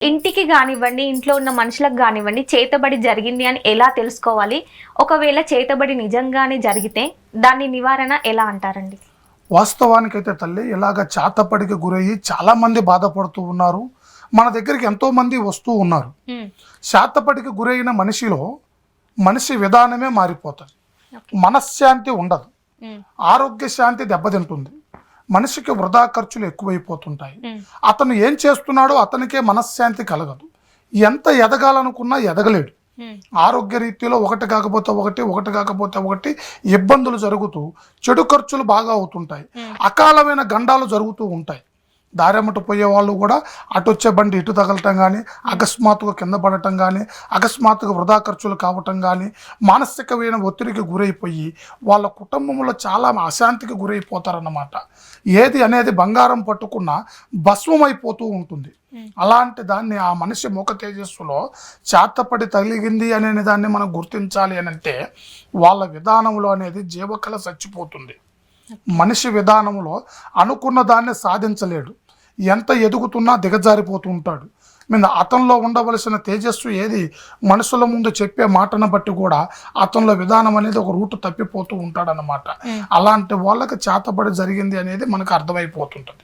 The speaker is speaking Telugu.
ఇంటికి గానివ్వండి, ఇంట్లో ఉన్న మనుషులకు గానివ్వండి, చేతబడి జరిగింది అని ఎలా తెలుసుకోవాలి? ఒకవేళ చేతబడి నిజంగానే జరిగితే దాని నివారణ ఎలా అంటారండి? వాస్తవానికైతే తల్లి ఇలాగ చేతపడికి గురయ్యి చాలా మంది బాధపడుతూ ఉన్నారు. మన దగ్గరికి ఎంతో మంది వస్తూ ఉన్నారు. హ్మ్. శాతపడికి గురైన మనిషిలో మనిషి విధానమే మారిపోతుంది. ఓకే. మనశ్శాంతి ఉండదు. హ్మ్. ఆరోగ్య శాంతి దెబ్బతింటుంది. మనిషికి వృధా ఖర్చులు ఎక్కువైపోతుంటాయి. హ్మ్. అతను ఏం చేస్తున్నాడో అతనికే మనశ్శాంతి కలగదు. ఎంత ఎదగాలనుకున్నా ఎదగలేడు. హ్మ్. ఆరోగ్య రీతిలో ఒకటి కాకపోతే ఒకటి, ఒకటి కాకపోతే ఒకటి ఇబ్బందులు జరుగుతూ చెడు ఖర్చులు బాగా అవుతుంటాయి. అకాలమైన గండాలు జరుగుతూ ఉంటాయి. దారెమ్మట పోయే వాళ్ళు కూడా అటు వచ్చే బండి ఇటు తగలటం కానీ, అకస్మాత్తుగా కింద పడటం కానీ, అకస్మాత్తుగా వృధా ఖర్చులు కావటం కానీ, మానసికమైన ఒత్తిడికి గురైపోయి వాళ్ళ కుటుంబంలో చాలా అశాంతికి గురైపోతారన్నమాట. ఏది అనేది బంగారం పట్టుకున్నా భస్మమైపోతూ ఉంటుంది. అలాంటి దాన్ని ఆ మనిషి ముఖ తేజస్సులో చేతపడి తగిలింది అనే దాన్ని మనం గుర్తించాలి అని అంటే వాళ్ళ విధానంలో అనేది జీవకళ చచ్చిపోతుంది. మనిషి విధానంలో అనుకున్న దాన్ని సాధించలేడు. ఎంత ఎదుగుతున్నా దిగజారిపోతూ ఉంటాడు. అతనిలో ఉండవలసిన తేజస్సు ఏది మనుషుల ముందు చెప్పే మాటను బట్టి కూడా అతనిలో విధానం అనేది ఒక రూటు తప్పిపోతూ ఉంటాడనమాట. అలాంటి వాళ్ళకి చేతబడి జరిగింది అనేది మనకు అర్థమైపోతుంటుంది.